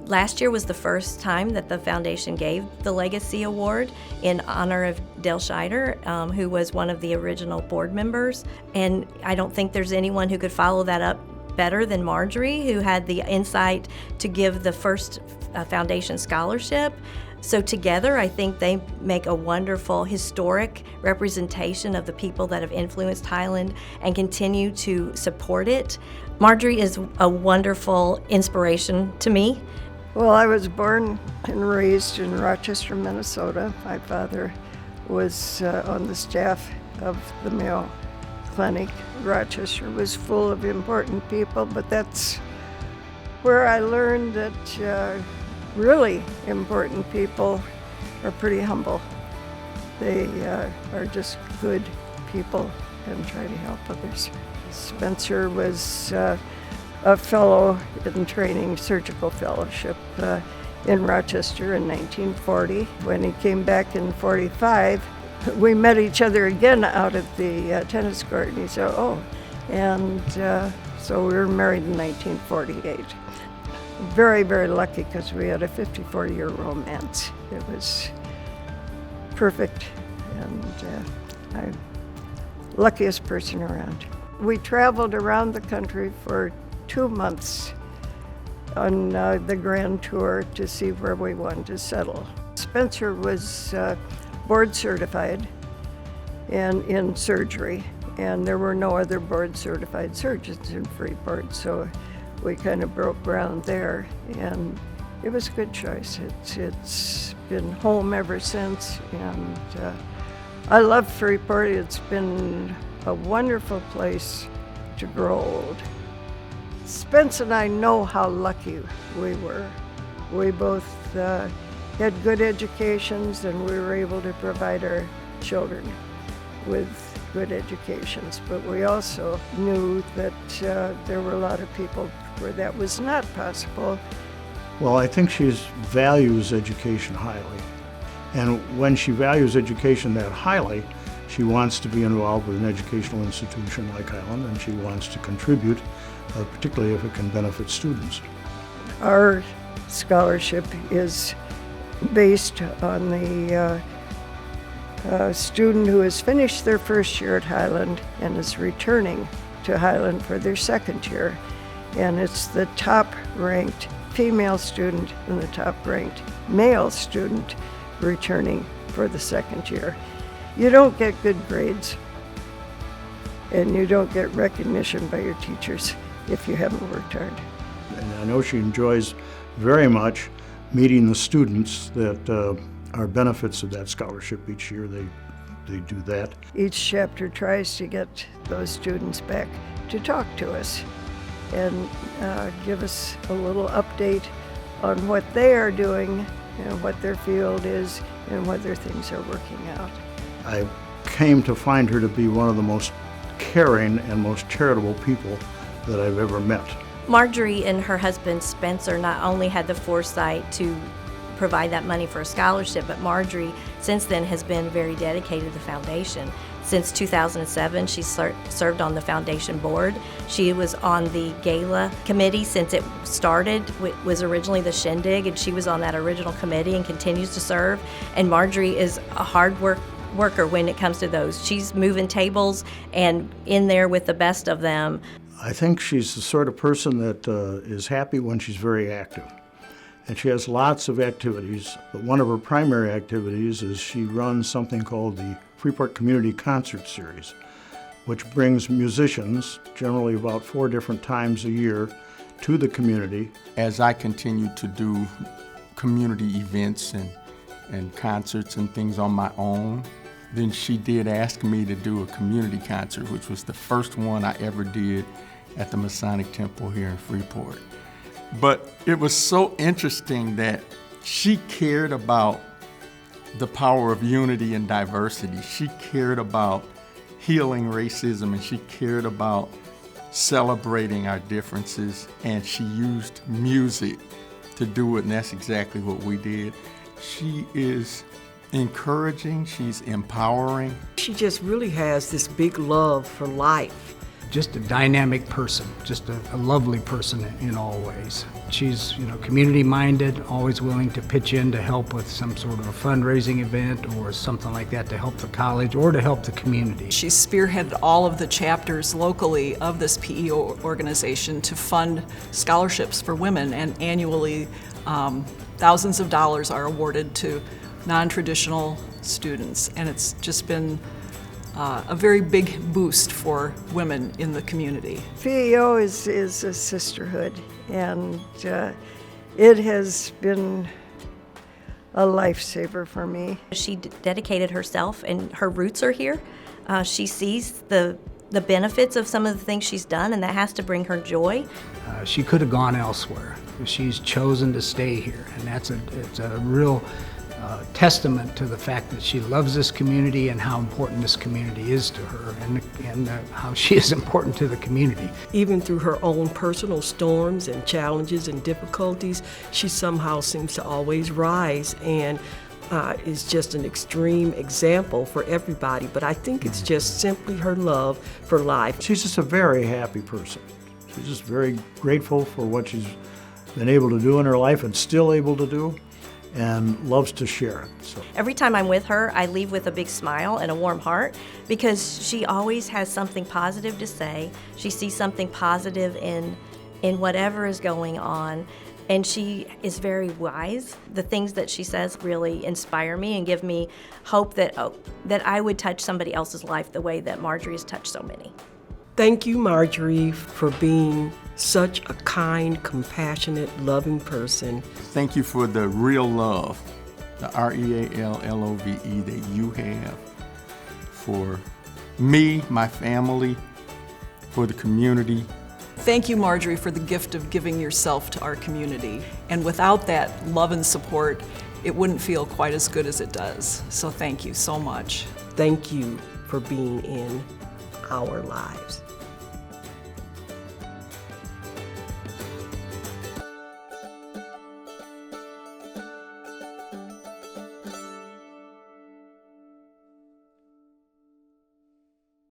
Last year was the first time that the foundation gave the Legacy Award in honor of Dale Scheider, who was one of the original board members. And I don't think there's anyone who could follow that up better than Marjorie, who had the insight to give the first foundation scholarship. So together, I think they make a wonderful historic representation of the people that have influenced Highland and continue to support it. Marjorie is a wonderful inspiration to me. Well, I was born and raised in Rochester, Minnesota. My father was on the staff of the Mayo Clinic. Rochester was full of important people, but that's where I learned that really important people are pretty humble. They are just good people and try to help others. Spencer was a fellow in training, surgical fellowship in Rochester in 1940. When he came back in 45, we met each other again out at the tennis court, and he said, oh, and so we were married in 1948. Very, very lucky because we had a 54-year romance. It was perfect, and I'm the luckiest person around. We traveled around the country for 2 months on the grand tour to see where we wanted to settle. Spencer was board certified and in surgery, and there were no other board certified surgeons in Freeport, so we kind of broke ground there, and it was a good choice. It's been home ever since, and I love Freeport. It's been a wonderful place to grow old. Spence and I know how lucky we were. We both had good educations, and we were able to provide our children with good educations, but we also knew that there were a lot of people where that was not possible. Well, I think she values education highly. And when she values education that highly, she wants to be involved with an educational institution like Highland, and she wants to contribute, particularly if it can benefit students. Our scholarship is based on the student who has finished their first year at Highland and is returning to Highland for their second year. And it's the top-ranked female student and the top-ranked male student returning for the second year. You don't get good grades, and you don't get recognition by your teachers if you haven't worked hard. And I know she enjoys very much meeting the students that are benefits of that scholarship each year. They do that. Each chapter tries to get those students back to talk to us and give us a little update on what they are doing and what their field is and whether things are working out. I came to find her to be one of the most caring and most charitable people that I've ever met. Marjorie and her husband Spencer not only had the foresight to provide that money for a scholarship, but Marjorie since then has been very dedicated to the foundation. Since 2007, she served on the foundation board. She was on the Gala committee since it started. It was originally the Shindig, and she was on that original committee and continues to serve. And Marjorie is a hard worker when it comes to those. She's moving tables and in there with the best of them. I think she's the sort of person that is happy when she's very active. And she has lots of activities, but one of her primary activities is she runs something called the Freeport Community Concert Series, which brings musicians, generally about 4 different times a year, to the community. As I continue to do community events and concerts and things on my own, then she did ask me to do a community concert, which was the first one I ever did at the Masonic Temple here in Freeport. But it was so interesting that she cared about the power of unity and diversity. She cared about healing racism, and she cared about celebrating our differences, and she used music to do it, and that's exactly what we did. She is encouraging, she's empowering. She just really has this big love for life, just a dynamic person, just a lovely person in all ways. She's, community-minded, always willing to pitch in to help with some sort of a fundraising event or something like that to help the college or to help the community. She spearheaded all of the chapters locally of this PE organization to fund scholarships for women, and annually thousands of dollars are awarded to non-traditional students, and it's just been a very big boost for women in the community. PEO is a sisterhood, and it has been a lifesaver for me. She dedicated herself, and her roots are here. She sees the benefits of some of the things she's done, and that has to bring her joy. She could have gone elsewhere. She's chosen to stay here, and it's a real testament to the fact that she loves this community and how important this community is to her, and how she is important to the community. Even through her own personal storms and challenges and difficulties, she somehow seems to always rise, and is just an extreme example for everybody. But I think it's just simply her love for life. She's just a very happy person. She's just very grateful for what she's been able to do in her life and still able to do, and loves to share it. So Every time I'm with her, I leave with a big smile and a warm heart, because she always has something positive to say. She sees something positive in whatever is going on, and she is very wise. The things that she says really inspire me and give me hope that I would touch somebody else's life the way that Marjorie has touched so many. Thank you, Marjorie, for being such a kind, compassionate, loving person. Thank you for the real love, the REALLOVE that you have for me, my family, for the community. Thank you, Marjorie, for the gift of giving yourself to our community. And without that love and support, it wouldn't feel quite as good as it does. So thank you so much. Thank you for being in our lives.